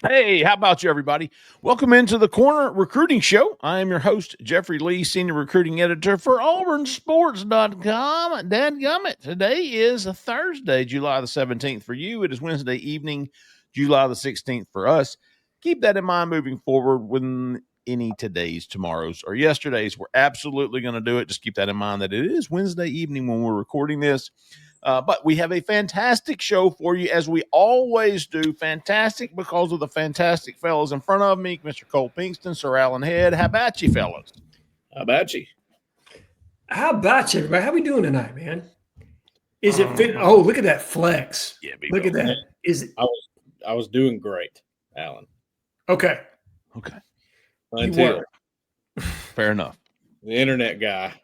Hey, how about you, everybody? Welcome into the Corner Recruiting Show. I am your host, Jeffrey Lee, Senior Recruiting Editor for AuburnSports.com. Dadgummit, today is a Thursday, July the 17th for you. It is Wednesday evening, July the 16th for us. Keep that in mind moving forward when any todays, tomorrows, or yesterdays. We're absolutely going to do it. Just keep that in mind that it is Wednesday evening when we're recording this. But we have a fantastic show for you, as we always do. Fantastic because of the fantastic fellows in front of me, Mr. Cole Pinkston, Sir Alan Head. How about you, fellas? How about you? How about you, everybody? How we doing tonight, man? Is it fit? Oh, look at that flex. Yeah, look at that. Is it? I was doing great, Alan. Okay. Until fair enough. The internet guy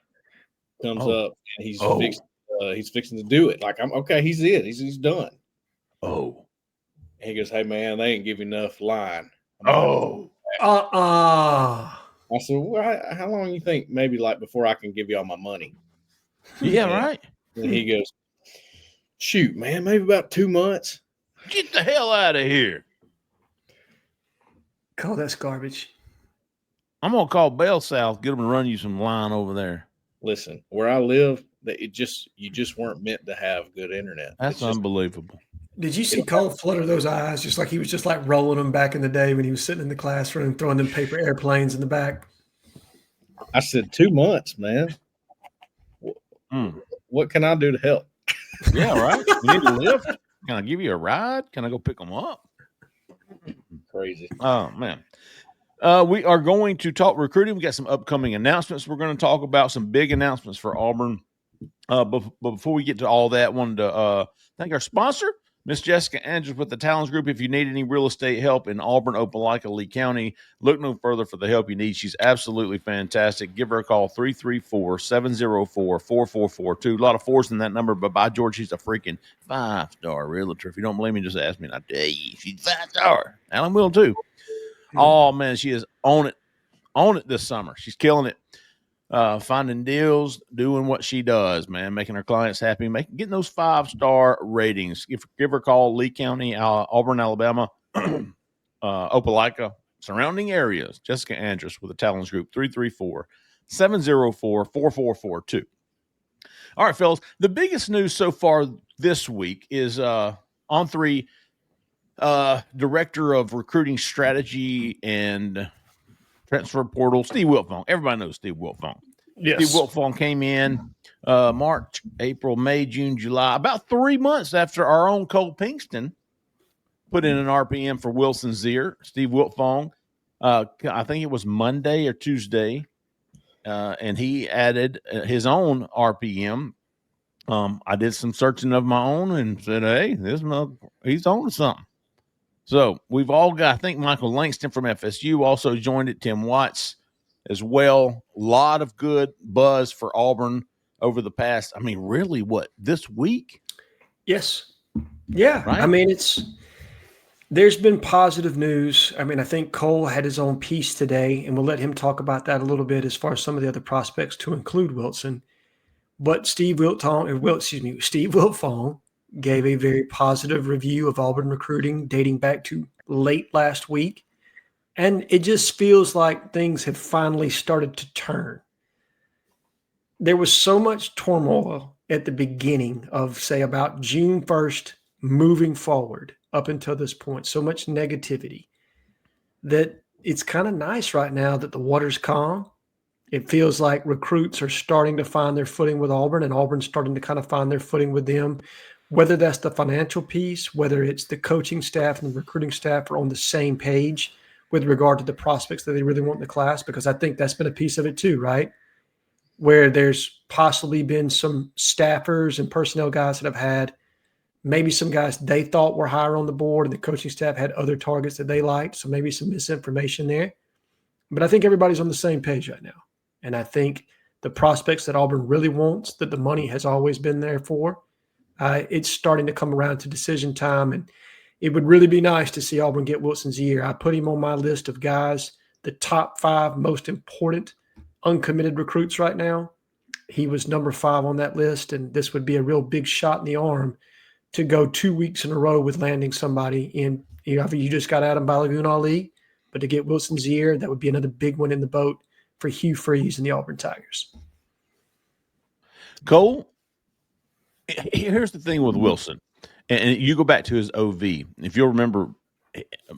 comes up and he's fixing to do it. Like, I'm okay. He's it. He's done. Oh. And he goes, "Hey man, they ain't give you enough line." Oh. I said, "Well, how long you think? Maybe like before I can give you all my money?" Yeah, right. And he goes, "Shoot, man, maybe about 2 months." Get the hell out of here. Call that's garbage. I'm gonna call Bell South, get them to run you some line over there. Listen, where I live, you just weren't meant to have good internet. That's unbelievable. Did you see Cole flutter those eyes just like he was just like rolling them back in the day when he was sitting in the classroom throwing them paper airplanes in the back? I said 2 months, man. What can I do to help? Yeah, right. You need a lift? Can I give you a ride? Can I go pick them up? Crazy. Oh, man. We are going to talk recruiting. We got some upcoming announcements. We're going to talk about some big announcements for Auburn. But before we get to all that, I wanted to thank our sponsor, Miss Jessica Andrews with the Talents Group. If you need any real estate help in Auburn, Opelika, Lee County, look no further for the help you need. She's absolutely fantastic. Give her a call, 334-704-4442. A lot of fours in that number, but by George, she's a freaking 5-star realtor. If you don't believe me, just ask me, and I tell you, she's 5-star. Alan will too. Oh, man, she is on it this summer. She's killing it. Finding deals, doing what she does, man, making her clients happy, getting those 5-star ratings. Give her a call, Lee County, Auburn, Alabama, Opelika, surrounding areas. Jessica Andrews with the Talents Group, 334-704-4442. All right, fellas, the biggest news so far this week is On3 Director of Recruiting Strategy and Transfer Portal, Steve Wiltfong. Everybody knows Steve Wiltfong. Yes. Steve Wiltfong came in March, April, May, June, July, about 3 months after our own Cole Pinkston put in an RPM for Wilson Zier. Steve Wiltfong, I think it was Monday or Tuesday, and he added his own RPM. I did some searching of my own and said, hey, he's on to something. So we've all got, I think Michael Langston from FSU also joined it, Tim Watts as well. A lot of good buzz for Auburn over the past, really, this week? Yes. Yeah. Right? There's been positive news. I think Cole had his own piece today, and we'll let him talk about that a little bit as far as some of the other prospects to include Wilson. But Steve Wiltfong gave a very positive review of Auburn recruiting dating back to late last week. And it just feels like things have finally started to turn. There was so much turmoil at the beginning of, say, about June 1st, moving forward up until this point, so much negativity that it's kind of nice right now that the water's calm. It feels like recruits are starting to find their footing with Auburn, and Auburn's starting to kind of find their footing with them. Whether that's the financial piece, whether it's the coaching staff and the recruiting staff are on the same page with regard to the prospects that they really want in the class, because I think that's been a piece of it too, right? Where there's possibly been some staffers and personnel guys that have had maybe some guys they thought were higher on the board, and the coaching staff had other targets that they liked, so maybe some misinformation there. But I think everybody's on the same page right now. And I think the prospects that Auburn really wants, that the money has always been there for, it's starting to come around to decision time. And it would really be nice to see Auburn get Wilson Zier. I put him on my list of guys, the top 5 most important uncommitted recruits right now. He was number 5 on that list, and this would be a real big shot in the arm to go 2 weeks in a row with landing somebody in You just got Adam Balagoon Ali, but to get Wilson Zier, that would be another big one in the boat for Hugh Freeze and the Auburn Tigers. Cole, here's the thing with Wilson, and you go back to his OV. If you'll remember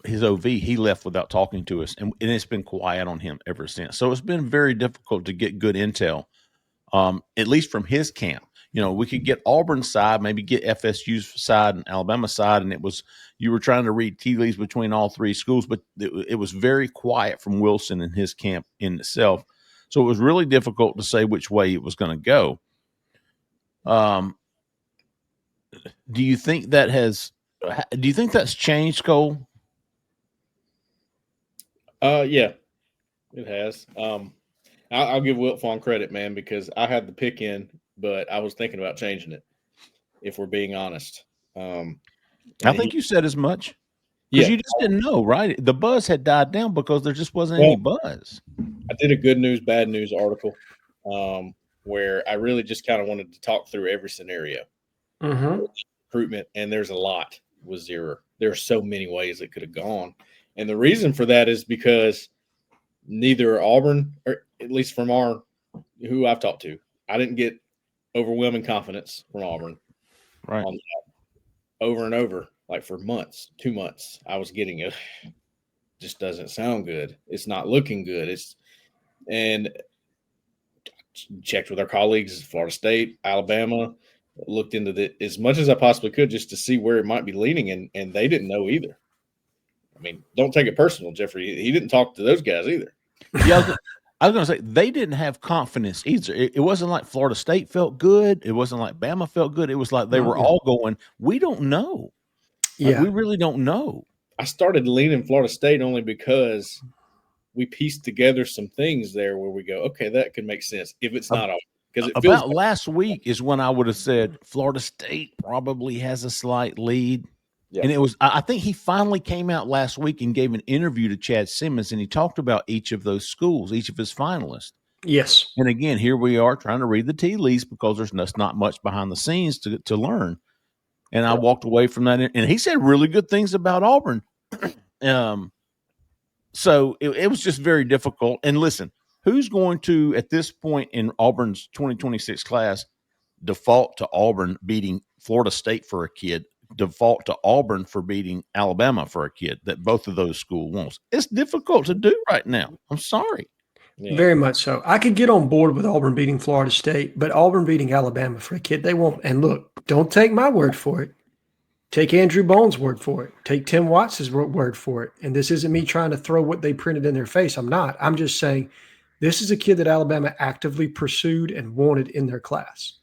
his OV, he left without talking to us, and it's been quiet on him ever since. So it's been very difficult to get good intel, at least from his camp. We could get Auburn's side, maybe get FSU's side and Alabama's side, and you were trying to read tea leaves between all three schools, but it was very quiet from Wilson and his camp in itself. So it was really difficult to say which way it was going to go. Do you think that's changed, Cole? Yeah, it has. I'll give Wiltfong credit, man, because I had the pick in, but I was thinking about changing it, if we're being honest. I think you said as much. Because you just didn't know, right? The buzz had died down because there just wasn't any buzz. I did a good news, bad news article where I really just kind of wanted to talk through every scenario. Recruitment, and there's a lot with Zier. There are so many ways it could have gone. And the reason for that is because neither Auburn, or at least from who I've talked to, I didn't get overwhelming confidence from Auburn. Right. On that. Over and over, like for months, 2 months, I was getting it. Just doesn't sound good. It's not looking good. And checked with our colleagues, Florida State, Alabama, looked into as much as I possibly could just to see where it might be leaning, and they didn't know either. I mean, don't take it personal, Jeffrey. He didn't talk to those guys either. Yeah, I was going to say they didn't have confidence either. It wasn't like Florida State felt good. It wasn't like Bama felt good. It was like they were all going, we don't know. We really don't know. I started leaning Florida State only because we pieced together some things there where we go, okay, that could make sense if it's not all. Because about last week is when I would have said Florida State probably has a slight lead. Yeah. And I think he finally came out last week and gave an interview to Chad Simmons, and he talked about each of those schools, each of his finalists. Yes. And again, here we are trying to read the tea leaves because there's not much behind the scenes to learn. And I walked away from that, and he said really good things about Auburn. So it was just very difficult. And listen, who's going to, at this point in Auburn's 2026 class, default to Auburn beating Florida State for a kid, default to Auburn for beating Alabama for a kid that both of those schools wants? It's difficult to do right now. I'm sorry. Yeah. Very much so. I could get on board with Auburn beating Florida State, but Auburn beating Alabama for a kid, they won't. And look, don't take my word for it. Take Andrew Bone's word for it. Take Tim Watts' word for it. And this isn't me trying to throw what they printed in their face. I'm not. I'm just saying this is a kid that Alabama actively pursued and wanted in their class.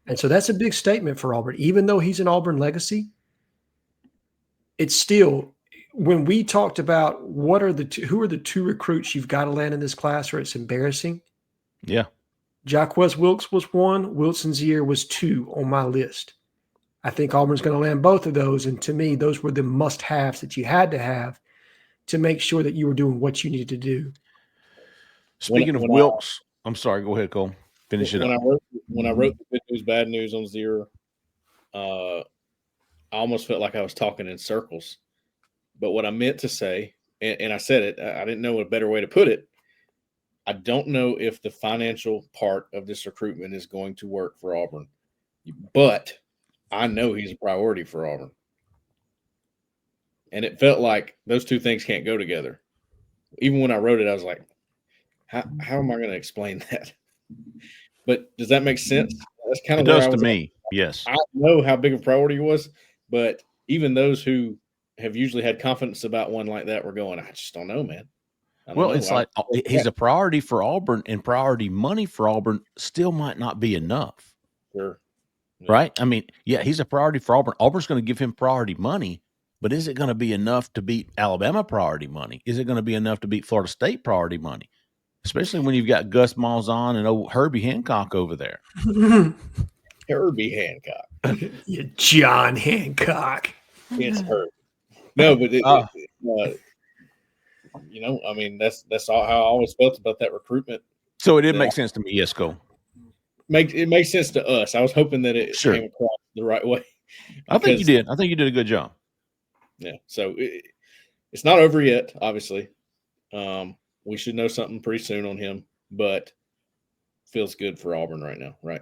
And so that's a big statement for Auburn. Even though he's an Auburn legacy, it's still, when we talked about who are the two recruits you've got to land in this class or it's embarrassing. Yeah. Jacquez Wilkes was one. Wilson Zier was two on my list. I think Auburn's going to land both of those. And to me, those were the must-haves that you had to have to make sure that you were doing what you needed to do. Speaking of Wilkes, I'm sorry. Go ahead, Cole. Finish it up. When I wrote the good news, bad news on Zier, I almost felt like I was talking in circles. But what I meant to say, and I said it, I didn't know a better way to put it. I don't know if the financial part of this recruitment is going to work for Auburn, but I know he's a priority for Auburn. And it felt like those two things can't go together. Even when I wrote it, I was like, how am I going to explain that? But does that make sense? That's kind of it does to me. Yes. I know how big of a priority it was, but even those who have usually had confidence about one like that were going, I just don't know, man. Well, it's like he's a priority for Auburn, and priority money for Auburn still might not be enough. Sure. Yeah. Right? I mean, yeah, he's a priority for Auburn. Auburn's going to give him priority money, but is it going to be enough to beat Alabama priority money? Is it going to be enough to beat Florida State priority money? Especially when you've got Gus Malzahn and old Herbie Hancock over there. Herbie Hancock. Yeah, John Hancock. It's Herbie. No, but I mean, that's all how I always felt about that recruitment. So it did make sense to me. Yes, Cole. It makes sense to us. I was hoping that it came across the right way. I think you did. I think you did a good job. Yeah. So it's not over yet, obviously. We should know something pretty soon on him, but feels good for Auburn right now, right?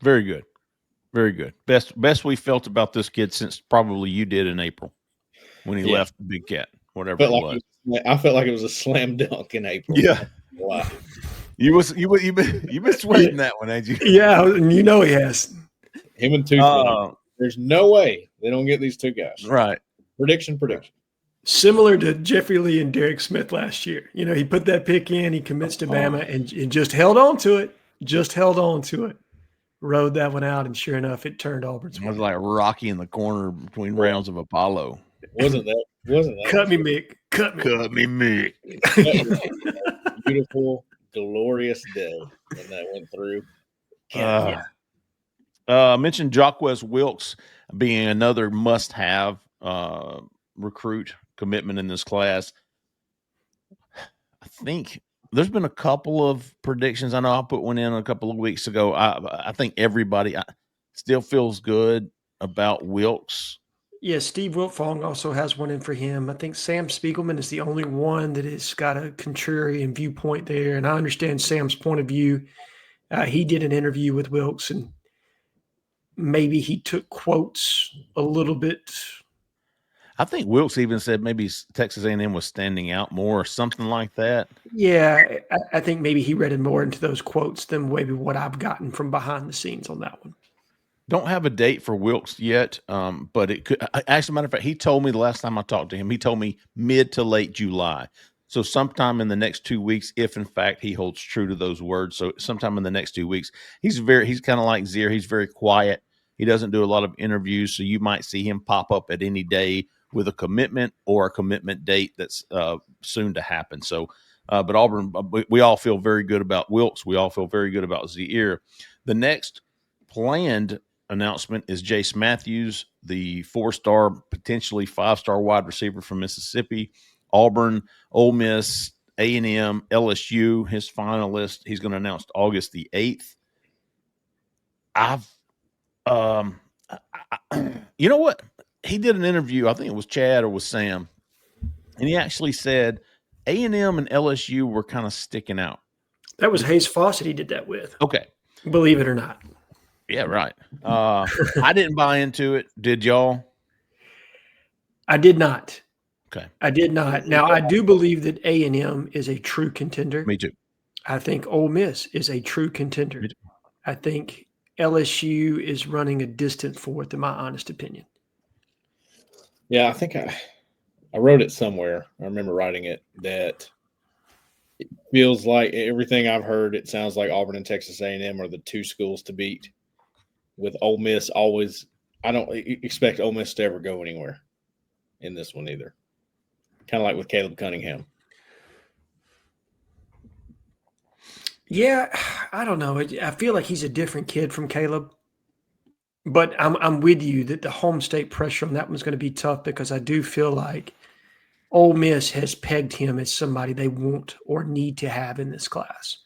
Very good. Very good. Best we felt about this kid since probably you did in April when he left the Big Cat, whatever it was. I felt like it was a slam dunk in April. Yeah. Wow. You've been sweating that one, ain't you? Yeah, and you know he has. Him and Toothman. There's no way they don't get these two guys. Right. Prediction. Similar to Jeffrey Lee and Derek Smith last year. You know, he put that pick in, he commits to Bama, and just held on to it. Rode that one out, and sure enough, it turned Auburn's way. It was like Rocky in the corner between rounds of Apollo. Wasn't that? Cut me, Mick. Cut me, Mick. Beautiful, glorious day when that went through. Mentioned Jacquez Wilkes being another must-have recruit commitment in this class. I think there's been a couple of predictions. I know I put one in a couple of weeks ago. I think everybody still feels good about Wilkes. Yeah, Steve Wiltfong also has one in for him. I think Sam Spiegelman is the only one that has got a contrarian viewpoint there. And I understand Sam's point of view. He did an interview with Wilkes, and maybe he took quotes a little bit. I think Wilkes even said maybe Texas A&M was standing out more or something like that. Yeah, I think maybe he read more into those quotes than maybe what I've gotten from behind the scenes on that one. Don't have a date for Wilkes yet, but it could. As a matter of fact, he told me the last time I talked to him, he told me mid to late July. So sometime in the next 2 weeks, if in fact he holds true to those words. So sometime in the next 2 weeks, he's kind of like Zier. He's very quiet. He doesn't do a lot of interviews. So you might see him pop up at any day with a commitment or a commitment date that's soon to happen. So, but Auburn, we all feel very good about Wilkes. We all feel very good about Zier. The next planned announcement is Jace Matthews, the 4-star, potentially 5-star wide receiver from Mississippi. Auburn, Ole Miss, A&M, LSU, his finalist. He's going to announce August the 8th. You know what? He did an interview, I think it was Chad or was Sam, and he actually said A&M and LSU were kind of sticking out. That was Hayes Fawcett he did that with. Okay. Believe it or not. Yeah, right. I didn't buy into it. Did y'all? I did not. Okay. I did not. Now, I do believe that A&M is a true contender. Me too. I think Ole Miss is a true contender. I think LSU is running a distant fourth, in my honest opinion. Yeah, I think I wrote it somewhere. I remember writing it that it feels like everything I've heard, it sounds like Auburn and Texas A&M are the two schools to beat. With Ole Miss always, I don't expect Ole Miss to ever go anywhere in this one either. Kind of like with Caleb Cunningham. Yeah, I don't know. I feel like he's a different kid from Caleb. But I'm with you that the home state pressure on that one's going to be tough because I do feel like Ole Miss has pegged him as somebody they want or need to have in this class.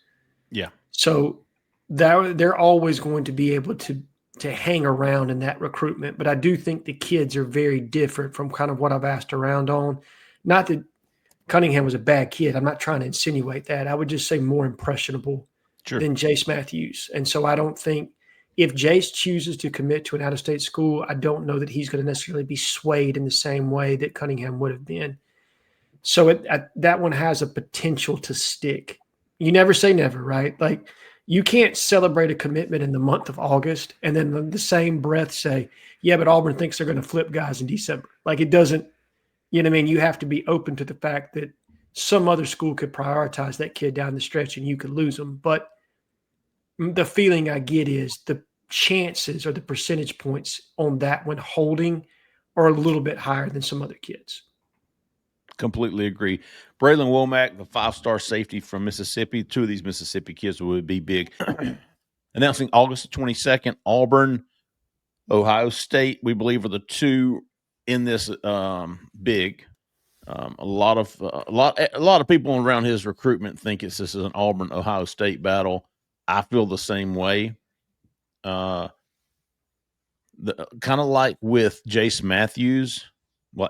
Yeah. So they're always going to be able to hang around in that recruitment. But I do think the kids are very different from kind of what I've asked around on. Not that Cunningham was a bad kid. I'm not trying to insinuate that. I would just say more impressionable than Jace Matthews. And so I don't think if Jace chooses to commit to an out-of-state school, I don't know that he's going to necessarily be swayed in the same way that Cunningham would have been. So that one has a potential to stick. You never say never, right? Like you can't celebrate a commitment in the month of August and then in the same breath say, yeah, but Auburn thinks they're going to flip guys in December. Like it doesn't, you know what I mean? You have to be open to the fact that some other school could prioritize that kid down the stretch and you could lose them. But the feeling I get is the chances or the percentage points on that one holding are a little bit higher than some other kids. Completely agree. Braylon Womack, the 5-star safety from Mississippi. 2 of these Mississippi kids would be big. Announcing August 22nd, Auburn, Ohio State, we believe are the 2 in this big. A lot of people around his recruitment think this is an Auburn Ohio State battle. I feel the same way. Kind of like with Jace Matthews,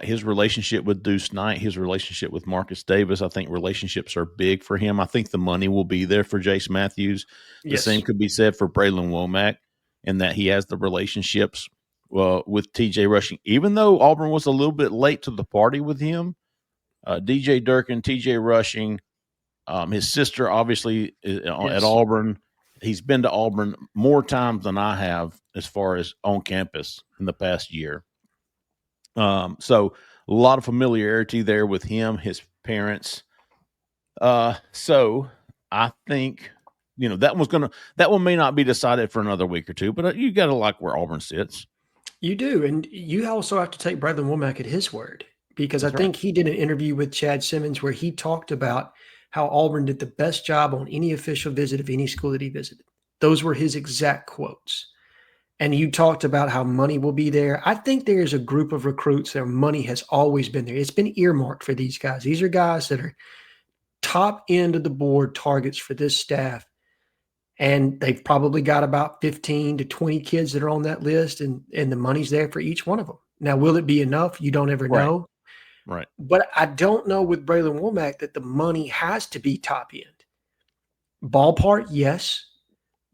his relationship with Deuce Knight, his relationship with Marcus Davis. I think relationships are big for him. I think the money will be there for Jace Matthews. The same could be said for Braylon Womack, in that he has the relationships with TJ Rushing. Even though Auburn was a little bit late to the party with him, DJ Durkin, TJ Rushing, his sister obviously at Auburn. He's been to Auburn more times than I have as far as on campus in the past year. So a lot of familiarity there with him, his parents. So I think, that one may not be decided for another week or two, but you got to like where Auburn sits. You do. And you also have to take Braylon Womack at his word, because That's I think he did an interview with Chad Simmons where he talked about how Auburn did the best job on any official visit of any school that he visited. Those were his exact quotes. And you talked about how money will be there. I think there is a group of recruits that money has always been there. It's been earmarked for these guys. These are guys that are top end of the board targets for this staff. And they've probably got about 15 to 20 kids that are on that list, and the money's there for each one of them. Now, will it be enough? You don't ever know. Right. But I don't know with Braylon Womack that the money has to be top end. Ballpark, yes.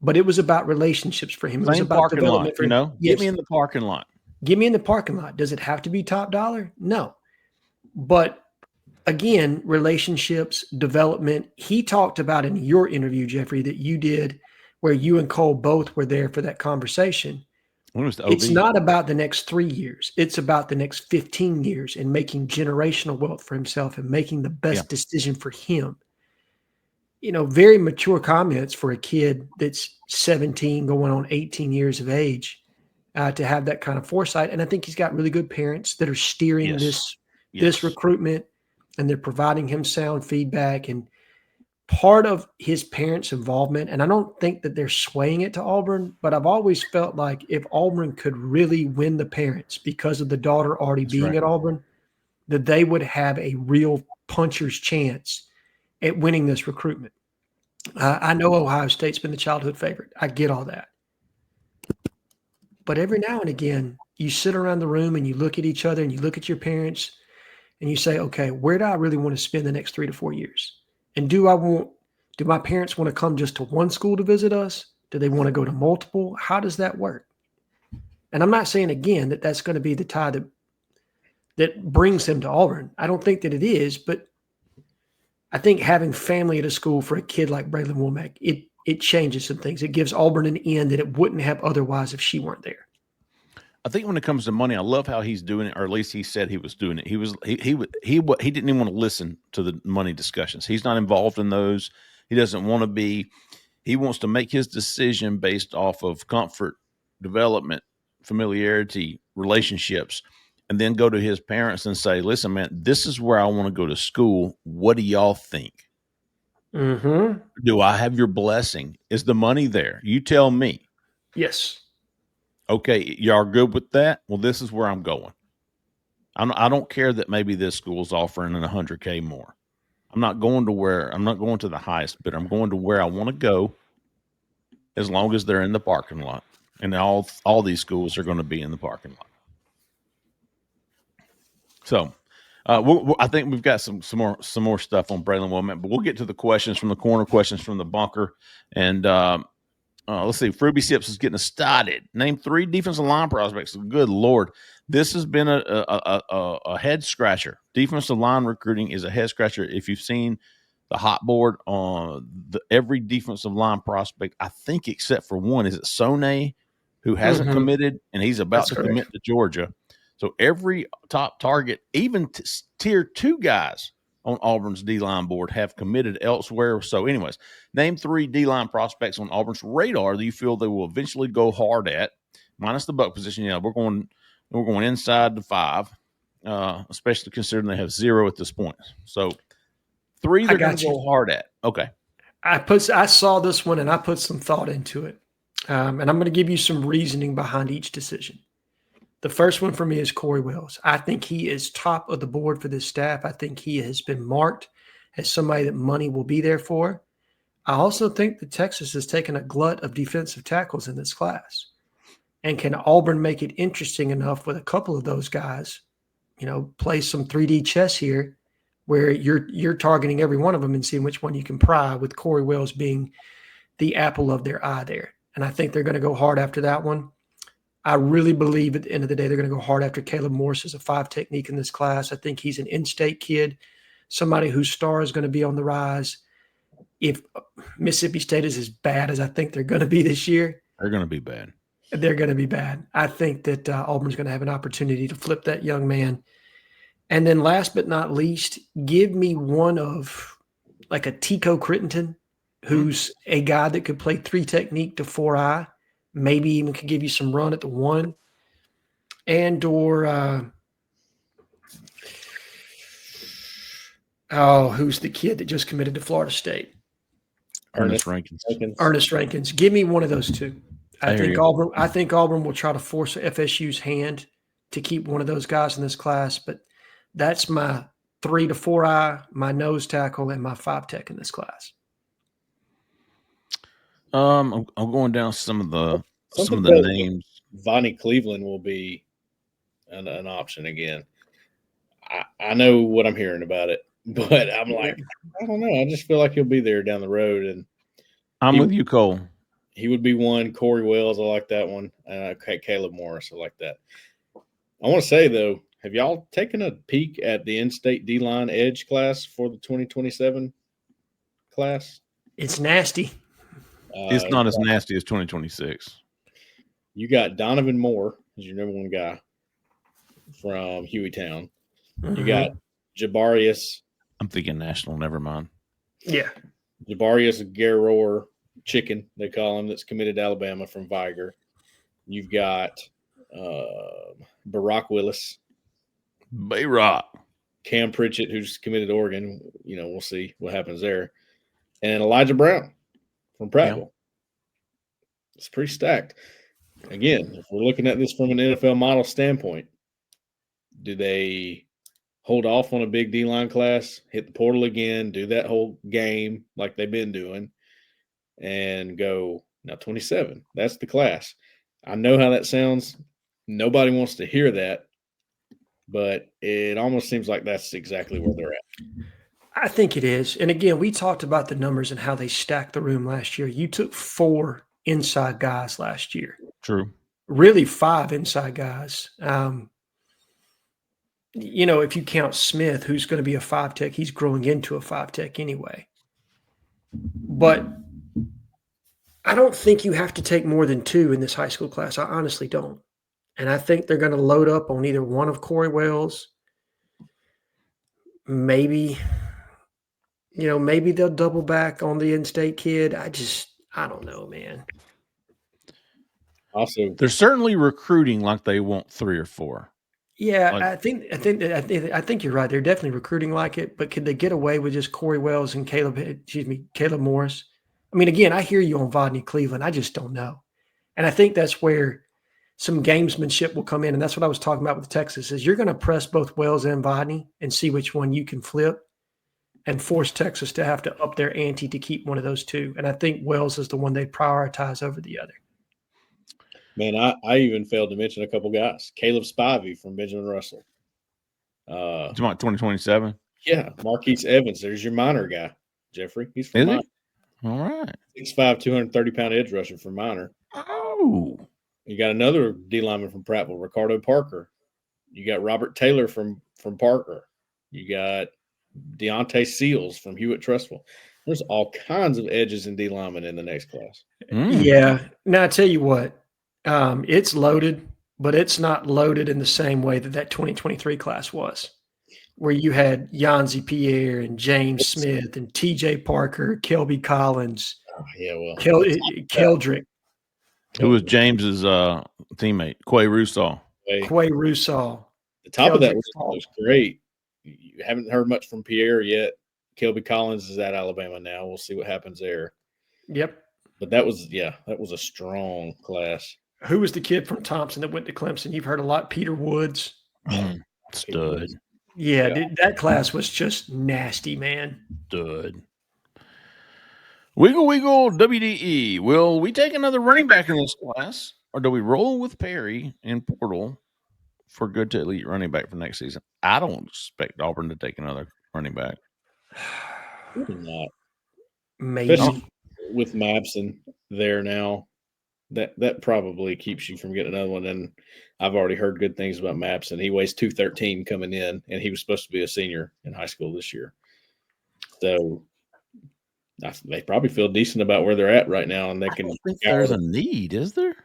But it was about relationships for him. It was about development for him. Yes. Get me in the parking lot. Get me in the parking lot. Does it have to be top dollar? No. But again, relationships, development. He talked about in your interview, Jeffrey, that you did, where you and Cole both were there for that conversation. When was the OB? It's not about the next 3 years. It's about the next 15 years and making generational wealth for himself and making the best decision for him. Very mature comments for a kid that's 17 going on 18 years of age to have that kind of foresight. And I think he's got really good parents that are steering this recruitment, and they're providing him sound feedback. And part of his parents' involvement, and I don't think that they're swaying it to Auburn, but I've always felt like if Auburn could really win the parents because of the daughter already being at Auburn, that they would have a real puncher's chance at winning this recruitment. I know Ohio State's been the childhood favorite. I get all that. But every now and again, you sit around the room and you look at each other and you look at your parents and you say, okay, where do I really want to spend the next 3 to 4 years? And do my parents want to come just to one school to visit us? Do they want to go to multiple? How does that work? And I'm not saying, again, that that's going to be the tie that brings him to Auburn. I don't think that it is, but I think having family at a school for a kid like Braylon Womack, it changes some things. It gives Auburn an end that it wouldn't have otherwise if she weren't there. I think when it comes to money, I love how he's doing it, or at least he said he was doing it. He didn't even want to listen to the money discussions. He's not involved in those. He doesn't want to be. He wants to make his decision based off of comfort, development, familiarity, relationships, and then go to his parents and say, listen, man, this is where I want to go to school. What do y'all think? Mm-hmm. Do I have your blessing? Is the money there? You tell me. Yes. Okay, y'all are good with that? Well, this is where I'm going. I don't care that maybe this school's offering an $100K more. I'm not going to the highest bidder. I'm going to where I want to go, as long as they're in the parking lot. And all these schools are going to be in the parking lot. So I think we've got some more stuff on Braylon Womack, but we'll get to the questions from the corner, questions from the bunker. And let's see. Fruby Sips is getting us started. Name 3 defensive line prospects. Good Lord. This has been a head scratcher. Defensive line recruiting is a head scratcher. If you've seen the hot board on every defensive line prospect, I think except for one, is it Sone, who hasn't committed, and he's about to commit to Georgia. So every top target, even tier 2 guys on Auburn's D-line board have committed elsewhere. So anyways, name 3 D-line prospects on Auburn's radar that you feel they will eventually go hard at, minus the buck position. Yeah, we're going inside the 5, especially considering they have 0 at this point. So 3 they're going to go hard at. Okay. I saw this one and I put some thought into it. And I'm going to give you some reasoning behind each decision. The first one for me is Corey Wells. I think he is top of the board for this staff. I think he has been marked as somebody that money will be there for. I also think that Texas has taken a glut of defensive tackles in this class. And can Auburn make it interesting enough with a couple of those guys play some 3D chess here where you're targeting every one of them and seeing which one you can pry, with Corey Wells being the apple of their eye there. And I think they're going to go hard after that one. I really believe at the end of the day, they're going to go hard after Caleb Morris as a 5 technique in this class. I think he's an in-state kid, somebody whose star is going to be on the rise. If Mississippi State is as bad as I think they're going to be this year, they're going to be bad. They're going to be bad. I think that Auburn's going to have an opportunity to flip that young man. And then last but not least, give me one of like a Tico Crittenton, who's a guy that could play 3 technique to 4-eye, maybe even could give you some run at the 1. And or who's the kid that just committed to Florida State? Ernest Rankins. Ernest Rankins. Give me one of those two. I think Auburn will try to force FSU's hand to keep one of those guys in this class, but that's my 3 to 4-eye, my nose tackle, and my 5 tech in this class. I'm going down some of the names. Vonnie Cleveland will be an option again. I know what I'm hearing about it, but I'm like, I don't know. I just feel like he'll be there down the road, and I'm with you, Cole. He would be one. Corey Wells, I like that one. Caleb Morris, I like that. I want to say, though, have y'all taken a peek at the in-state D-line edge class for the 2027 class? It's nasty. It's not as nasty as 2026. You got Donovan Moore as your number 1 guy from Hueytown. Mm-hmm. You got Jabarius. I'm thinking national. Never mind. Yeah. Jabarius Garrower Chicken, they call him, that's committed to Alabama from Viger. You've got Barack Willis. Bayrock. Cam Pritchett, who's committed to Oregon. We'll see what happens there. And Elijah Brown from Prattville. Yeah. It's pretty stacked. Again, if we're looking at this from an NFL model standpoint, do they hold off on a big D-line class, hit the portal again, do that whole game like they've been doing, and go, now 27, that's the class. I know how that sounds. Nobody wants to hear that, but it almost seems like that's exactly where they're at. I think it is. And again, we talked about the numbers and how they stacked the room last year. You took 4 inside guys last year. True. Really 5 inside guys. If you count Smith, who's going to be a 5 tech, he's growing into a 5 tech anyway. But I don't think you have to take more than 2 in this high school class. I honestly don't. And I think they're going to load up on either one of Corey Wells. Maybe they'll double back on the in-state kid. I don't know, man. Also, they're certainly recruiting like they want 3 or 4. Yeah, I think you're right. They're definitely recruiting like it, but could they get away with just Corey Wells and Caleb Morris? I mean, again, I hear you on Vonnie Cleveland. I just don't know. And I think that's where some gamesmanship will come in. And that's what I was talking about with Texas, is you're going to press both Wells and Vonnie and see which one you can flip and force Texas to have to up their ante to keep one of those 2. And I think Wells is the one they prioritize over the other. Man, I even failed to mention a couple guys. Caleb Spivey from Benjamin Russell. It's about 2027. Yeah, Marquise Evans. There's your minor guy, Jeffrey. He's from Minor. All right. 6'5", 230-pound edge rusher from Minor. Oh. You got another D lineman from Prattville, Ricardo Parker. You got Robert Taylor from Parker. You got Deontay Seals from Hewitt-Trustful. There's all kinds of edges and D linemen in the next class. Yeah. Now, I tell you what. It's loaded, but it's not loaded in the same way that 2023 class was, where you had Yanzi Pierre and James Smith and TJ Parker, Kelby Collins, Keldrick. Who was James's teammate? Quay Russaw. The top of that was great. You haven't heard much from Pierre yet. Kelby Collins is at Alabama now. We'll see what happens there. Yep. But that was a strong class. Who was the kid from Thompson that went to Clemson? You've heard a lot. Peter Woods. Stud. Yeah. Dude, that class was just nasty, man. Stud. Wiggle, wiggle, WDE. Will we take another running back in this class, or do we roll with Perry in portal for good to elite running back for next season. I don't expect Auburn to take another running back. Maybe not. Maybe. Especially with Mabson there now. That probably keeps you from getting another one. And I've already heard good things about Mabson. He weighs 213 coming in, and he was supposed to be a senior in high school this year. So they probably feel decent about where they're at right now, and they can. I don't think there's a need, is there?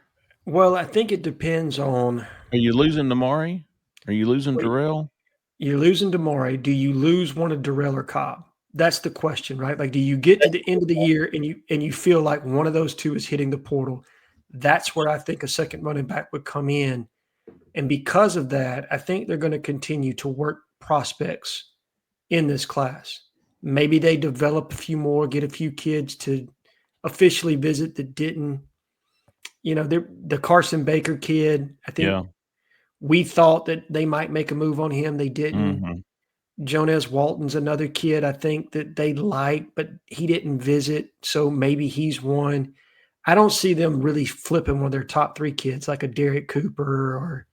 Well, I think it depends on. Are you losing Damari? Are you losing Darrell? You're losing Damari. Do you lose one of Darrell or Cobb? That's the question, right? Like, do you get to the end of the year and you feel like one of those two is hitting the portal? That's where I think a second running back would come in. And because of that, I think they're going to continue to work prospects in this class. Maybe they develop a few more, get a few kids to officially visit that didn't. The Carson Baker kid, I think we thought that they might make a move on him. They didn't. Mm-hmm. Jonas Walton's another kid I think that they like, but he didn't visit, so maybe he's one. I don't see them really flipping one of their top 3 kids like a Derek Cooper or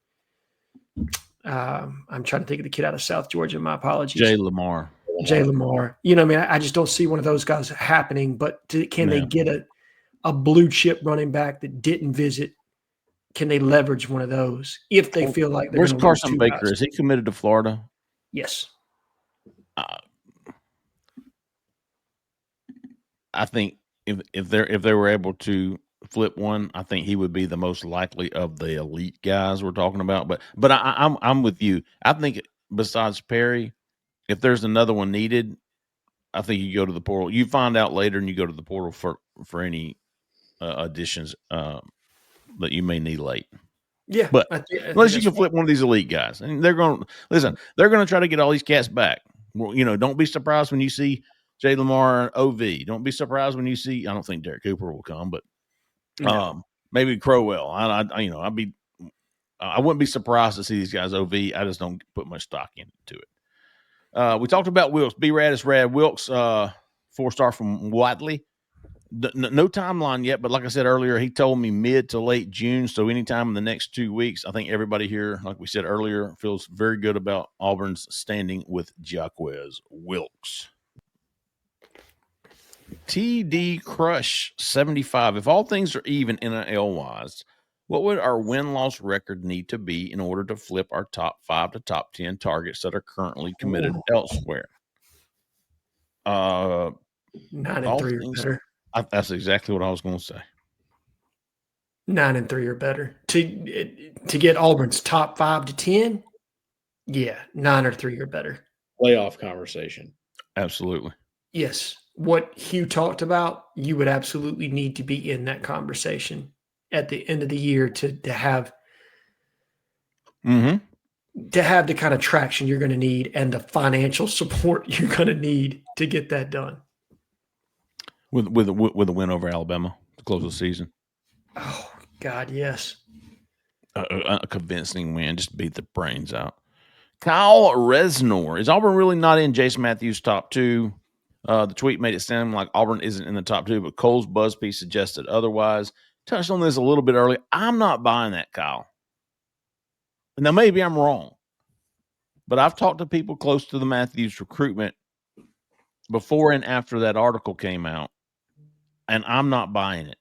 I'm trying to think of the kid out of South Georgia. My apologies. Jay Lamar. I just don't see one of those guys happening, but can they get a blue chip running back that didn't visit? Can they leverage one of those if they feel like they're Where's Carson Baker? Guys? Is he committed to Florida? Yes. I think if they were able to flip one, I think he would be the most likely of the elite guys we're talking about. But I'm with you. I think besides Perry, if there's another one needed, I think you go to the portal. You find out later, and you go to the portal for any additions that you may need late. Yeah, but unless you can flip one of these elite guys, and they're going to listen, they're going to try to get all these cats back. Well, don't be surprised when you see Jay Lamar OV. Don't be surprised when you see. I don't think Derek Cooper will come, but maybe Crowell. I wouldn't be surprised to see these guys OV. I just don't put much stock into it. We talked about Wilkes. B-Rad is Rad. Wilkes, 4-star from Wadley. No timeline yet, but like I said earlier, he told me mid to late June. So anytime in the next 2 weeks, I think everybody here, like we said earlier, feels very good about Auburn's standing with Jaquez Wilkes. TD Crush 75. If all things are even NIL-wise, what would our win-loss record need to be in order to flip our top 5 to top 10 targets that are currently committed elsewhere? 9-3 or better. That's exactly what I was going to say. 9-3 or better to get Auburn's top 5 to 10. Yeah, 9 or 3 or better. Playoff conversation. Absolutely. Yes. What Hugh talked about, you would absolutely need to be in that conversation at the end of the year to have the kind of traction you're going to need and the financial support you're going to need to get that done. With a win over Alabama to close the season. Oh, God, yes. A convincing win, just beat the brains out. Kyle Resnor. Is Auburn really not in Jason Matthews' top 2? The tweet made it sound like Auburn isn't in the top 2, but Cole's buzz piece suggested otherwise. Touched on this a little bit earlier. I'm not buying that, Kyle. Now, maybe I'm wrong, but I've talked to people close to the Matthews recruitment before and after that article came out, and I'm not buying it.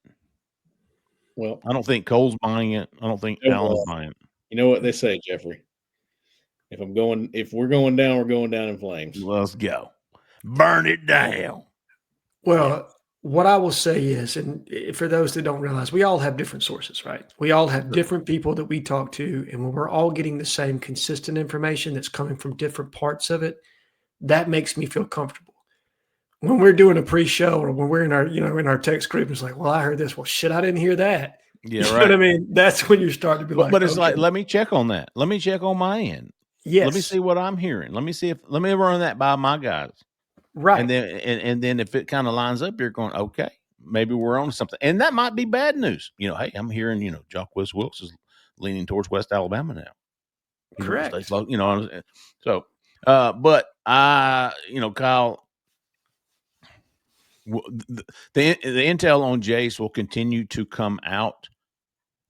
Well, I don't think Cole's buying it. I don't think Allen's buying it. You know what they say, Jeffrey? If we're going down, we're going down in flames. Let's go. Burn it down. Well, what I will say is, and for those that don't realize, we all have different sources, right? We all have different people that we talk to, and when we're all getting the same consistent information that's coming from different parts of it, that makes me feel comfortable. When we're doing a pre-show or when we're in our text group, it's like, well, I heard this. Well, shit, I didn't hear that. Yeah, you right. know what I mean? That's when you're starting to be but it's like, let me check on that. Let me check on my end. Yes. Let me see what I'm hearing. Let me run that by my guys. Right. And then if it kind of lines up, you're going, okay, maybe we're on something. And that might be bad news. Hey, I'm hearing, Jaquez Wilkes is leaning towards West Alabama now. Correct. So, but Kyle, the intel on Jace will continue to come out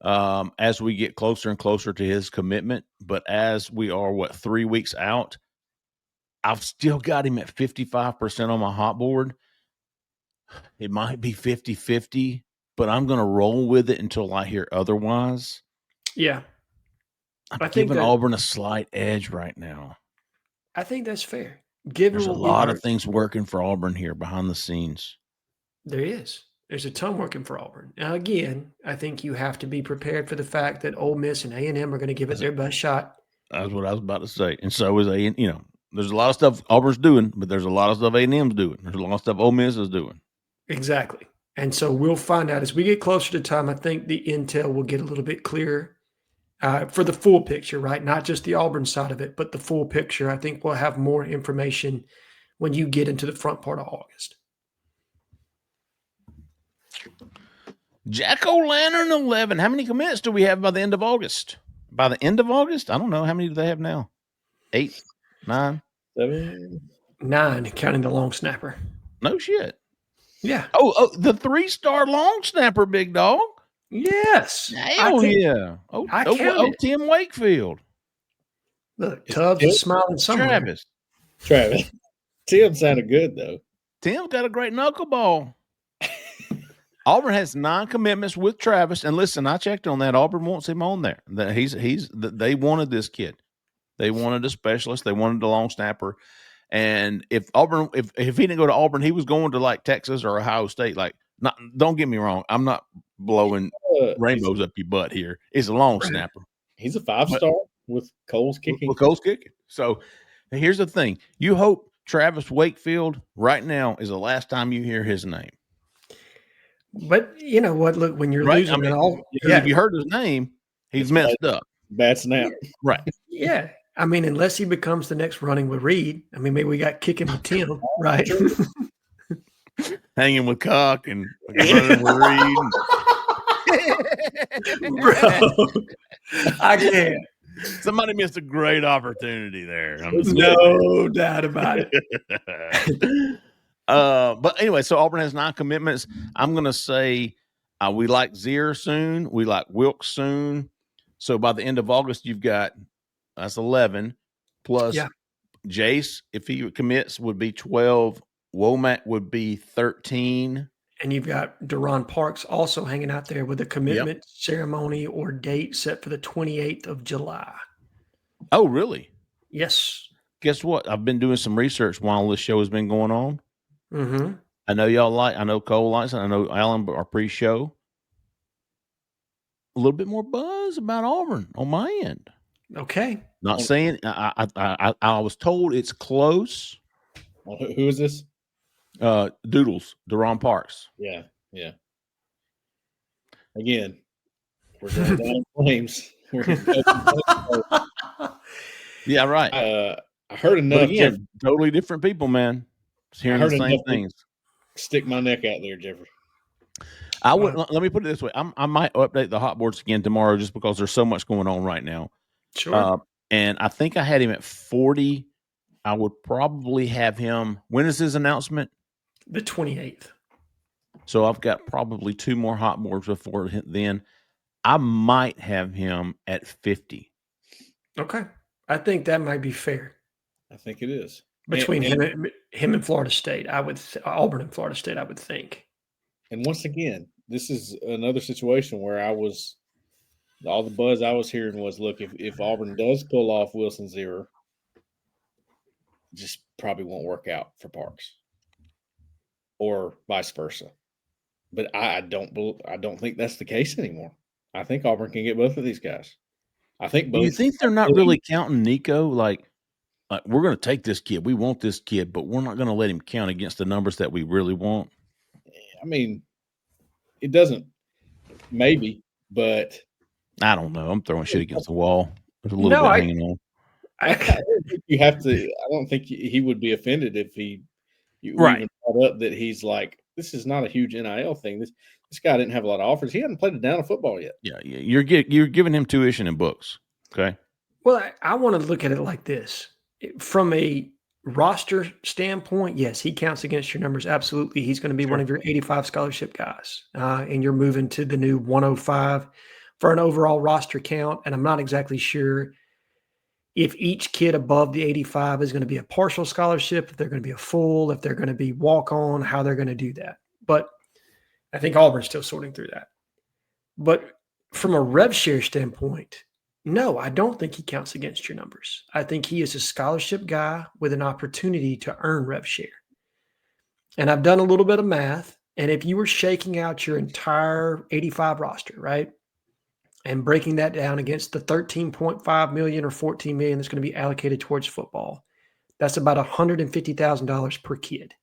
as we get closer and closer to his commitment. But as we are, 3 weeks out, I've still got him at 55% on my hot board. It might be 50-50, but I'm going to roll with it until I hear otherwise. Yeah. I'm giving Auburn a slight edge right now. I think that's fair. There's a lot of things working for Auburn here behind the scenes. There is. There's a ton working for Auburn. Now, again, I think you have to be prepared for the fact that Ole Miss and A&M are going to give it their best shot. That's what I was about to say. And so is A&M. You know, there's a lot of stuff Auburn's doing, but there's a lot of stuff A&M's doing. There's a lot of stuff Ole Miss is doing. Exactly. And so we'll find out as we get closer to time. I think the intel will get a little bit clearer for the full picture, right? Not just the Auburn side of it, but the full picture. I think we'll have more information when you get into the front part of August. Jack-o'-lantern 11. How many commits do we have by the end of August? By the end of August? I don't know. How many do they have now? 8, 9, 7, 9, counting the long snapper. No shit. Yeah. Oh, the 3-star long snapper, big dog. Yes. Hell yeah. Tim Wakefield. Look, Tubbs is smiling somewhere. Travis. Tim sounded good, though. Tim's got a great knuckleball. Auburn has 9 commitments with Travis, and listen, I checked on that. Auburn wants him on there. They wanted this kid. They wanted a specialist. They wanted a long snapper. And if he didn't go to Auburn, he was going to like Texas or Ohio State. Don't get me wrong, I'm not blowing rainbows up your butt here. It's a long snapper. He's a 5-star with Cole's kicking. With Cole's kicking. So here's the thing: you hope Travis Wakefield right now is the last time you hear his name. But you know what? Look, when you're losing it all, if you heard his name, he's messed up. Bad snap. Right. Yeah. I mean, unless he becomes the next running with Reed. I mean, maybe we got kicking with Tim, right? Hanging with Cock and running with Reed. Bro, I can't. Somebody missed a great opportunity there. No doubt about it. But anyway, so Auburn has 9 commitments. I'm going to say we like Zier soon. We like Wilkes soon. So by the end of August, you've got that's 11 plus Jace, if he commits, would be 12. Womack would be 13. And you've got Deron Parks also hanging out there with a commitment ceremony or date set for the 28th of July. Oh, really? Yes. Guess what? I've been doing some research while this show has been going on. Mm-hmm. I know Cole likes it. I know Alan, our pre-show. A little bit more buzz about Auburn on my end. Okay. Not saying I was told it's close. Who is this? Doodles, Deron Parks. Yeah. Again, we're going down in flames. Yeah, right. I heard enough. Again, totally different people, man. Hearing the same things. Stick my neck out there, Jeffrey. I would. Let me put it this way: I might update the hot boards again tomorrow, just because there's so much going on right now. Sure. And I think I had him at 40. I would probably have him. When is his announcement? The 28th. So I've got probably 2 more hot boards before then. I might have him at 50. Okay. I think that might be fair. I think it is. Between him and Florida State, Auburn and Florida State, I would think. And once again, this is another situation where all the buzz I was hearing was, look, if Auburn does pull off Wilson Zier, just probably won't work out for Parks, or vice versa. But I don't think that's the case anymore. I think Auburn can get both of these guys. I think both. Do you think they're not really counting Nico? Like we're going to take this kid. We want this kid, but we're not going to let him count against the numbers that we really want. I mean, it doesn't. Maybe, but I don't know. I'm throwing shit against the wall. There's a little bit hanging on. I think you have to. I don't think he would be offended if you even brought up that he's like, this is not a huge NIL thing. This guy didn't have a lot of offers. He hadn't played a down of football yet. Yeah. You're giving him tuition and books. Okay. Well, I want to look at it like this. From a roster standpoint, yes, he counts against your numbers. Absolutely. He's going to be one of your 85 scholarship guys. And you're moving to the new 105 for an overall roster count, and I'm not exactly sure if each kid above the 85 is going to be a partial scholarship, if they're going to be a full, if they're going to be walk-on, how they're going to do that. But I think Auburn's still sorting through that. But from a rev share standpoint, no, I don't think he counts against your numbers. I think he is a scholarship guy with an opportunity to earn rev share. And I've done a little bit of math, and if you were shaking out your entire 85 roster, right, and breaking that down against the $13.5 million or $14 million that's going to be allocated towards football, that's about $150,000 per kid.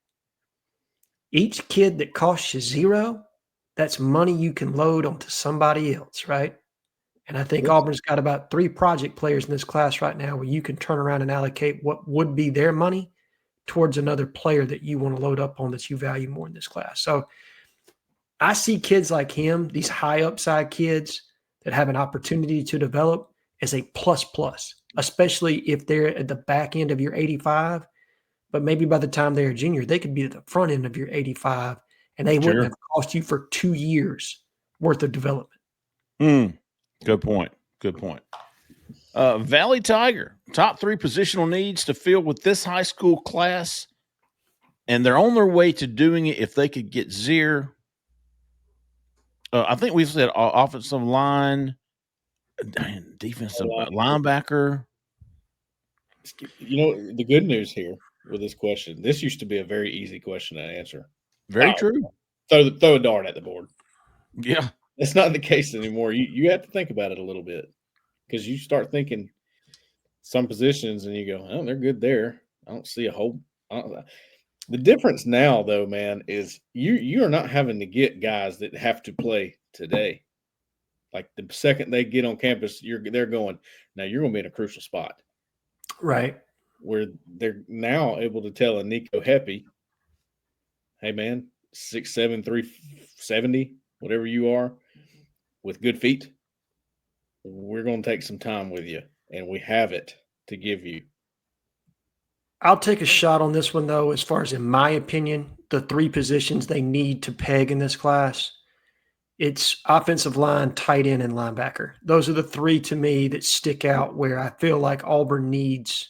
Each kid that costs you zero, that's money you can load onto somebody else, right? And I think Auburn's got about 3 project players in this class right now where you can turn around and allocate what would be their money towards another player that you want to load up on that you value more in this class. So I see kids like him, these high upside kids that have an opportunity to develop, as a plus, especially if they're at the back end of your 85. But maybe by the time they're a junior, they could be at the front end of your 85, and they wouldn't have cost you for 2 years worth of development. Good point. Valley Tiger, top 3 positional needs to fill with this high school class, and they're on their way to doing it if they could get Zier. I think we've said offensive line, defensive linebacker. You know, the good news here with this question, this used to be a very easy question to answer. Very true. Throw a dart at the board. Yeah. That's not the case anymore. You have to think about it a little bit, because you start thinking some positions and you go, oh, they're good there. I don't see a whole the difference now, though, man, is you are not having to get guys that have to play today. Like the second they get on campus, they're going, now you're going to be in a crucial spot. Right. Where they're now able to tell a Nico Heppy, hey, man, 6'7", 370, whatever you are, with good feet, we're going to take some time with you, and we have it to give you. I'll take a shot on this one, though, as far as, in my opinion, the 3 positions they need to peg in this class. It's offensive line, tight end, and linebacker. Those are the 3 to me that stick out where I feel like Auburn needs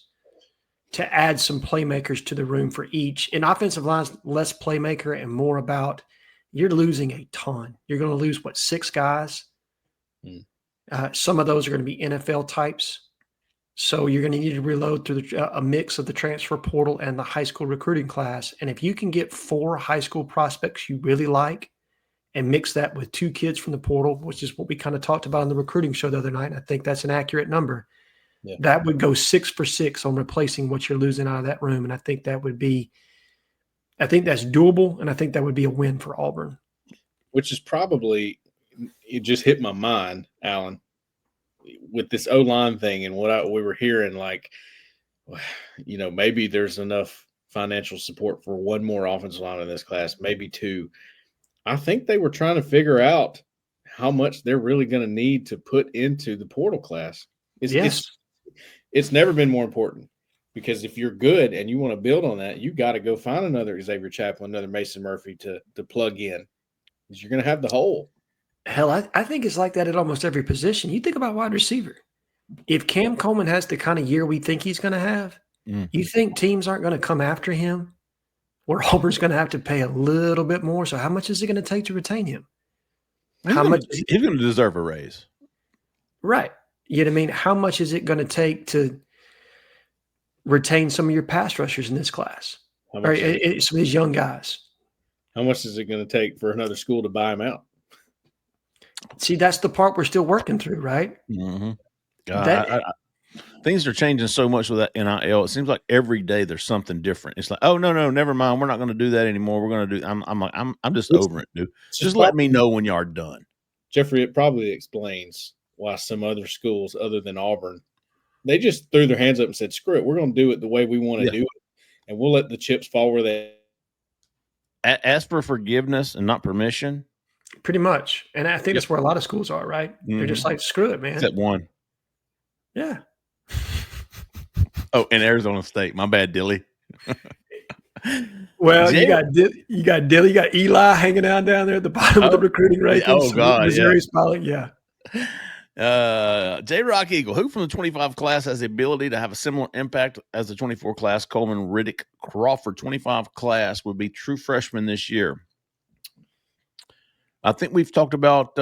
to add some playmakers to the room for each. In offensive lines, less playmaker and more about you're losing a ton. You're going to lose, 6 guys? Some of those are going to be NFL types. So you're going to need to reload through a mix of the transfer portal and the high school recruiting class. And if you can get 4 high school prospects you really like and mix that with 2 kids from the portal, which is what we kind of talked about on the recruiting show the other night, and I think that's an accurate number, that would go 6 for 6 on replacing what you're losing out of that room. And I think that's doable, and I think that would be a win for Auburn. Which is probably, it just hit my mind, Alan, with this O-line thing and what we were hearing, like, you know, maybe there's enough financial support for 1 more offensive line in this class, maybe 2. I think they were trying to figure out how much they're really going to need to put into the portal class. It's never been more important, because if you're good and you want to build on that, you got to go find another Xavier Chaplin, another Mason Murphy to plug in, because you're going to have the hole. Hell, I think it's like that at almost every position. You think about wide receiver. If Cam Coleman has the kind of year we think he's going to have, you think teams aren't going to come after him, where Auburn's going to have to pay a little bit more? So how much is it going to take to retain him? He's going to deserve a raise. Right. You know what I mean? How much is it going to take to retain some of your pass rushers in this class? Or some of these young guys? How much is it going to take for another school to buy him out? See, that's the part we're still working through, right? Mm-hmm. God, things are changing so much with that NIL. It seems like every day there's something different. It's like, oh no, never mind. We're not going to do that anymore. We're going to do. I'm just over it, dude. Just let me know when you are done. Jeffrey, it probably explains why some other schools other than Auburn, they just threw their hands up and said, "Screw it, we're going to do it the way we want to do it, and we'll let the chips fall where they." Ask for forgiveness and not permission. Pretty much. And I think that's where a lot of schools are, right? They're just like, screw it, man. Except one. Yeah. Oh, and Arizona State. My bad, Dilly. Well, you got Dilly, you got Eli hanging out down there at the bottom of the recruiting rankings. Oh, God. Missouri's probably, J-Rock Eagle, who from the 25 class has the ability to have a similar impact as the 24 class? Coleman, Riddick, Crawford, 25 class would be true freshmen this year. I think we've talked about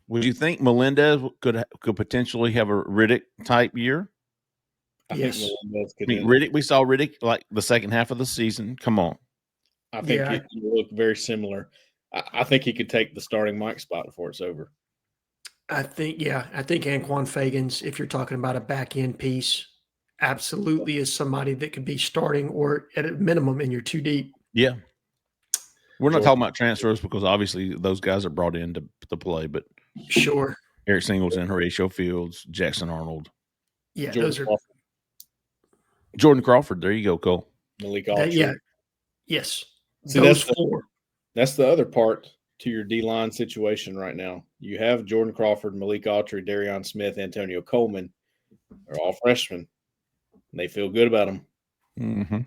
would you think Melendez could potentially have a Riddick type year? Yes. Riddick, we saw Riddick like the second half of the season. Come on. I think it look very similar. I think he could take the starting Mike spot before it's over. I think Anquan Fagans, if you're talking about a back end piece, absolutely is somebody that could be starting or at a minimum in your 2 deep. Yeah. We're not talking about transfers because obviously those guys are brought in to play, but sure. Eric Singleton, Horatio Fields, Jackson Arnold. Yeah, Jordan Crawford. There you go, Cole. Malik Autry. Yes. See, that's the other part to your D-line situation right now. You have Jordan Crawford, Malik Autry, Darion Smith, Antonio Coleman. They're all freshmen. And they feel good about them. Mm-hmm.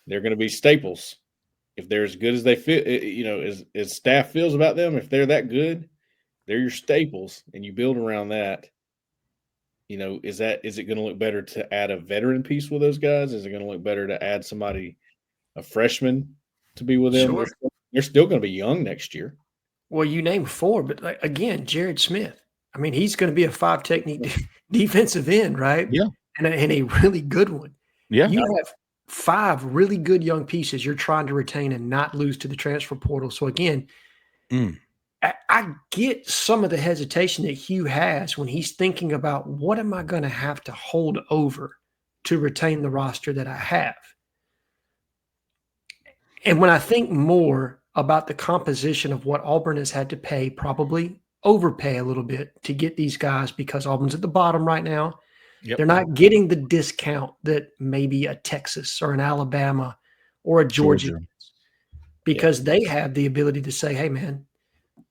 They're going to be staples. If they're as good as they feel, as staff feels about them, if they're that good, they're your staples, and you build around that. Is it going to look better to add a veteran piece with those guys? Is it going to look better to add a freshman to be with them? Sure. They're still going to be young next year. Well, you named 4, but again, Jared Smith. I mean, he's going to be a 5 technique defensive end, right? Yeah, and a really good one. Yeah, you have 5 really good young pieces you're trying to retain and not lose to the transfer portal. So again, I get some of the hesitation that Hugh has when he's thinking about what am I going to have to hold over to retain the roster that I have. And when I think more about the composition of what Auburn has had to pay, probably overpay a little bit to get these guys because Auburn's at the bottom right now. Yep. They're not getting the discount that maybe a Texas or an Alabama or a Georgia gets because they have the ability to say, hey, man,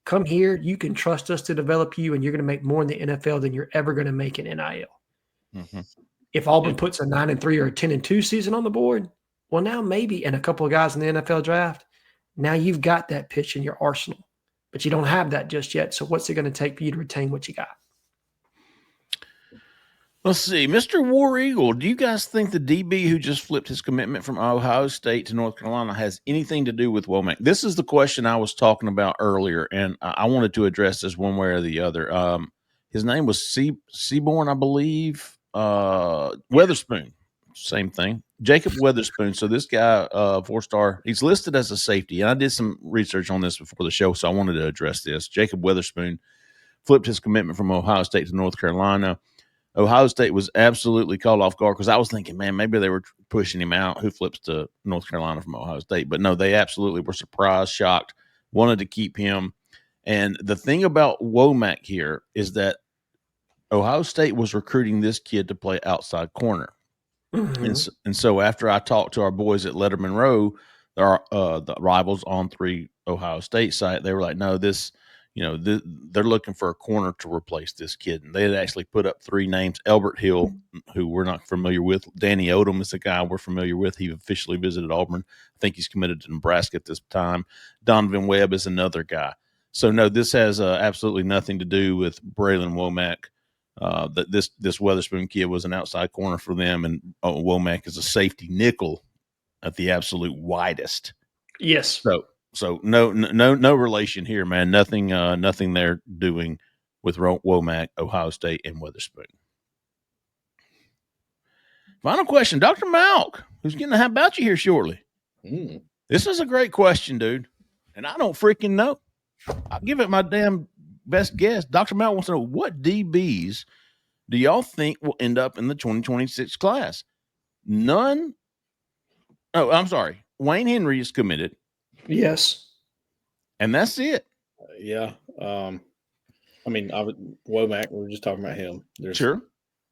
come here. You can trust us to develop you, and you're going to make more in the NFL than you're ever going to make in NIL. Mm-hmm. If Auburn puts a 9-3 or a 10-2 season on the board, well, now maybe, and a couple of guys in the NFL draft, now you've got that pitch in your arsenal, but you don't have that just yet. So what's it going to take for you to retain what you got? Let's see. Mr. War Eagle, do you guys think the DB who just flipped his commitment from Ohio State to North Carolina has anything to do with Womack? This is the question I was talking about earlier, and I wanted to address this one way or the other. His name was Seaborn, I believe. Weatherspoon, same thing. Jacob Weatherspoon. So this guy, 4-star, he's listed as a safety, and I did some research on this before the show, so I wanted to address this. Jacob Weatherspoon flipped his commitment from Ohio State to North Carolina. Ohio State was absolutely caught off guard because I was thinking, man, maybe they were pushing him out. Who flips to North Carolina from Ohio State? But no, they absolutely were surprised, shocked, wanted to keep him. And the thing about Womack here is that Ohio State was recruiting this kid to play outside corner. Mm-hmm. And so after I talked to our boys at Letterman Row, the rivals on 3 Ohio State site, they were like, no, they're looking for a corner to replace this kid. And they had actually put up 3 names. Elbert Hill, who we're not familiar with. Danny Odom is the guy we're familiar with. He officially visited Auburn. I think he's committed to Nebraska at this time. Donovan Webb is another guy. So, no, this has absolutely nothing to do with Braylon Womack. That this Weatherspoon kid was an outside corner for them, and Womack is a safety nickel at the absolute widest. Yes. So no relation here, man. Nothing they're doing with Womack, Ohio State, and Weatherspoon. Final question, Dr. Malk, who's getting to How About You here shortly. This is a great question, dude, and I don't freaking know. I'll give it my damn best guess. Dr. Malk wants to know, what DBs do y'all think will end up in the 2026 class? None. Oh, I'm sorry. Wayne Henry is committed. Yes. And that's it. Yeah. Womack, we were just talking about him. Sure.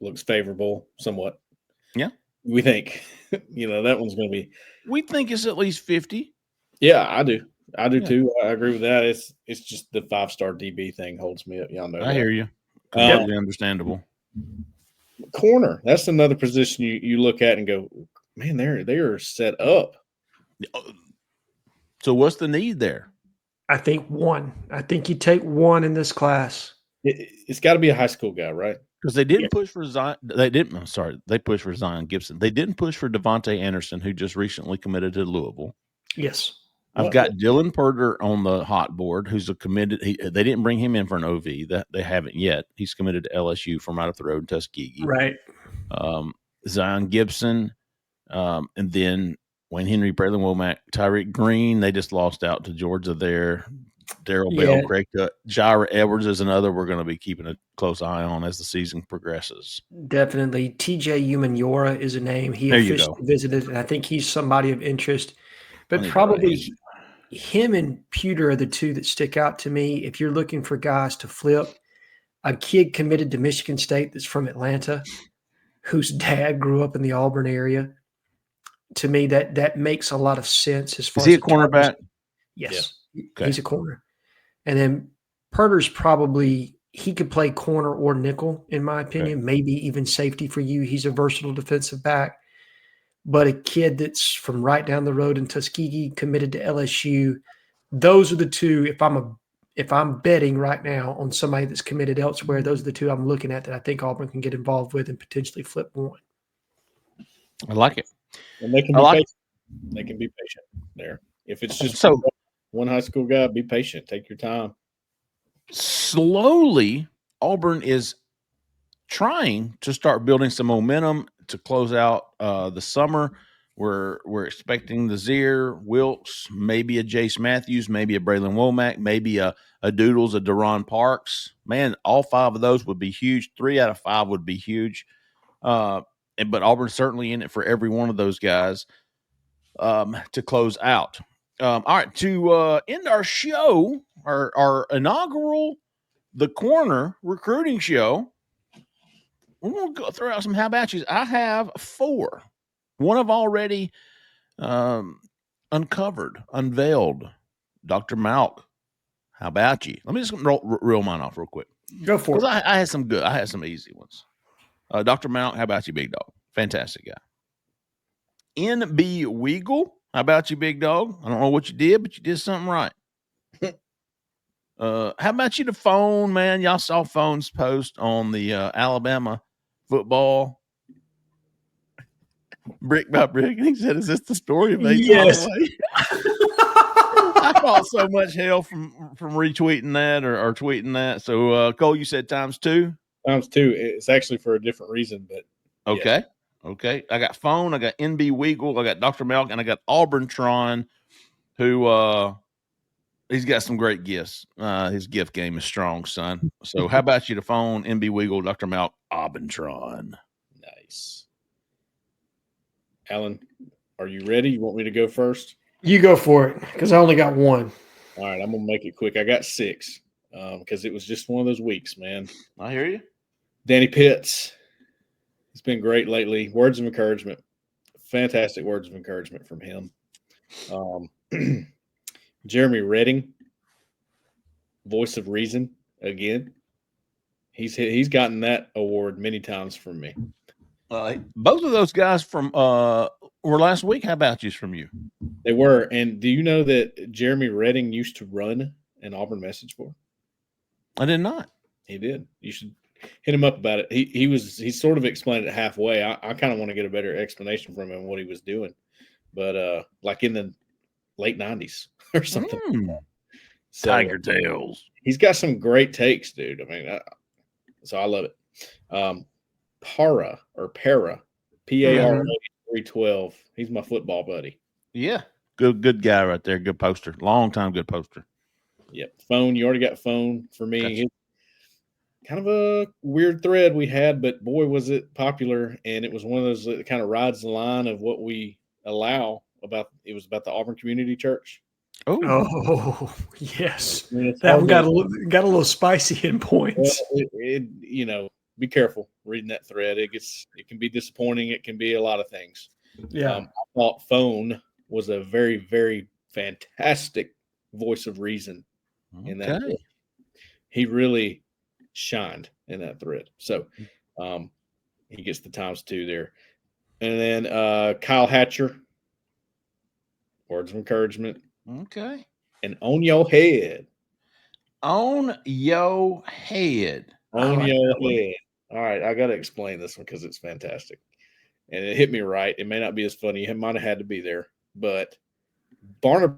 Looks favorable somewhat. Yeah. We think, that one's going to be. We think it's at least 50. Yeah, I do. I do too. I agree with that. It's just the 5-star DB thing holds me up. Y'all know. I hear you. Completely understandable. Corner. That's another position you look at and go, man, they are set up. So what's the need there? I think one. I think you take one in this class. It's got to be a high school guy, right? Because they didn't push for Zion. They didn't. I'm sorry. They pushed for Zion Gibson. They didn't push for Devontae Anderson, who just recently committed to Louisville. Yes. I've got Dylan Perter on the hot board, who's a committed. They didn't bring him in for an OV. That they haven't yet. He's committed to LSU from right up the road in Tuskegee. Right. Zion Gibson, and then Wayne Henry, Braylon Womack, Tyreek Green. They just lost out to Georgia there. Daryl Bell, Craig Jaira Edwards is another we're going to be keeping a close eye on as the season progresses. Definitely. TJ Umanora is a name. He officially visited, and I think he's somebody of interest. But probably him and Pewter are the two that stick out to me. If you're looking for guys to flip, a kid committed to Michigan State that's from Atlanta, whose dad grew up in the Auburn area. To me, that makes a lot of sense as far as he a cornerback? Yes. Yeah. Okay. He's a corner. And then Perter's probably he could play corner or nickel, in my opinion, maybe even safety for you. He's a versatile defensive back. But a kid that's from right down the road in Tuskegee, committed to LSU, those are the two. If I'm betting right now on somebody that's committed elsewhere, those are the two I'm looking at that I think Auburn can get involved with and potentially flip one. I like it. And they can be patient. They can be patient there. If it's just one high school guy, be patient. Take your time. Slowly, Auburn is trying to start building some momentum to close out the summer. We're expecting the Zier, Wilkes, maybe a Jace Matthews, maybe a Braylon Womack, maybe a Doodles, a Deron Parks. Man, all 5 of those would be huge. 3 out of 5 would be huge. But Auburn's certainly in it for every one of those guys to close out. All right, to end our show, our inaugural The Corner recruiting show, we're going to go throw out some how about yous. I have 4. One I've already unveiled. Dr. Malk, how about you? Let me just reel mine off real quick. Go for it. I had some good. I had some easy ones. Dr. Malk, how about you, big dog? Fantastic guy. NB Weagle, how about you, big dog? I don't know what you did, but you did something right. How about you, the phone, man? Y'all saw Phone's post on the Alabama football brick by brick, and he said, "Is this the story of yes?" I caught so much hell from retweeting that or tweeting that. So, Cole, you said times 2. Times 2. It's actually for a different reason, but okay. Yes. Okay. I got Phone, I got NB Weagle, I got Dr. Malk, and I got Auburn Tron, who he's got some great gifts. His gift game is strong, son. So how about you, the Phone, NB Weagle, Dr. Malk, Auburn Tron? Nice. Alan, are you ready? You want me to go first? You go for it, because I only got 1. All right, I'm going to make it quick. I got 6 because it was just one of those weeks, man. I hear you. Danny Pitts. He's been great lately. Words of encouragement. Fantastic words of encouragement from him. Jeremy Redding, voice of reason again. He's gotten that award many times from me. Both of those guys from were last week. How about you from you? They were. And do you know that Jeremy Redding used to run an Auburn message board? I did not. He did. You should hit him up about it. He sort of explained it halfway. I kind of want to get a better explanation from him what he was doing, but like in the late 90s or something. So, Tiger Tails. He's got some great takes, dude. I mean, so I love it. Para, P-A-R-A 312. He's my football buddy. Yeah, good guy right there. Good poster. Long time good poster. Yep. Phone. You already got Phone for me. Gotcha. Kind of a weird thread we had, but boy, was it popular. And it was one of those that kind of rides the line of what we allow about. It was about the Auburn Community Church. Oh yes. That one got a little spicy in points. Well, be careful reading that thread. It can be disappointing. It can be a lot of things. Yeah. I thought Phone was a very, very fantastic voice of reason in that thread. He really shined in that thread. So he gets the times 2 there. And then Kyle Hatcher, words of encouragement. Okay. and on your head. On your head. On your head. All right, I got to explain this one because it's fantastic. And it hit me right. It may not be as funny. It might have had to be there. But Barner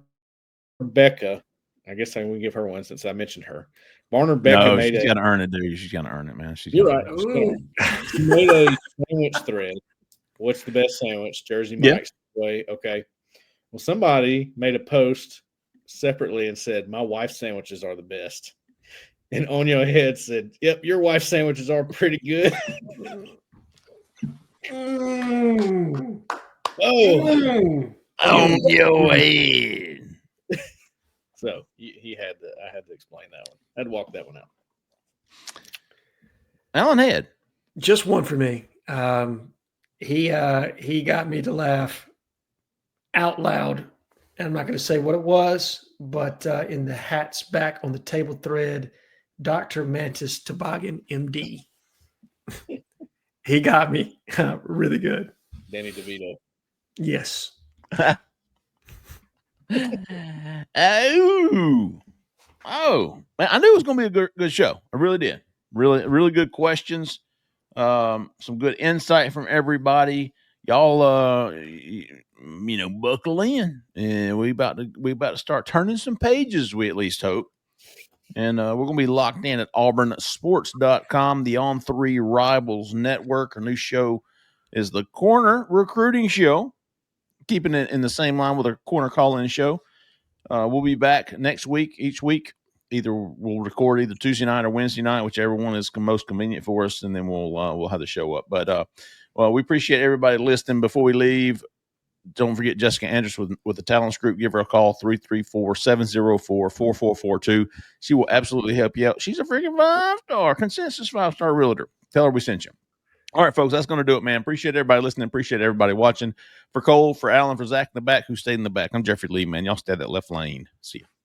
Becca, I guess I can give her one since I mentioned her. Barner Becca she's got to earn it, dude. She's got to earn it, man. You're right. She made a sandwich thread. What's the best sandwich? Jersey Mike's way. Okay. Well, somebody made a post separately and said, my wife's sandwiches are the best. And On Your Head said, yep, your wife's sandwiches are pretty good. On your head. So I had to explain that one. I had to walk that one out. Alan Head. Just one for me. He got me to laugh out loud. And I'm not going to say what it was, but in the hats back on the table thread, Dr. Mantis Toboggan, MD. He got me really good. Danny DeVito. Yes. Oh, man, I knew it was going to be a good show. I really did. Really good questions. Some good insight from everybody. Y'all, buckle in, and we about to start turning some pages. We at least hope, and we're going to be locked in at auburnsports.com, the On Three Rivals Network. Our new show is the Corner Recruiting Show, keeping it in the same line with our Corner Call-In Show. We'll be back next week. Each week, either we'll record either Tuesday night or Wednesday night, whichever one is most convenient for us, and then we'll have the show up. But well, we appreciate everybody listening. Before we leave, don't forget Jessica Andrews with the Talents Group. Give her a call, 334-704-4442. She will absolutely help you out. She's a freaking 5-star, consensus 5-star realtor. Tell her we sent you. All right, folks, that's going to do it, man. Appreciate everybody listening. Appreciate everybody watching. For Cole, for Alan, for Zach in the back, who stayed in the back, I'm Jeffrey Lee, man. Y'all stay at that left lane. See you.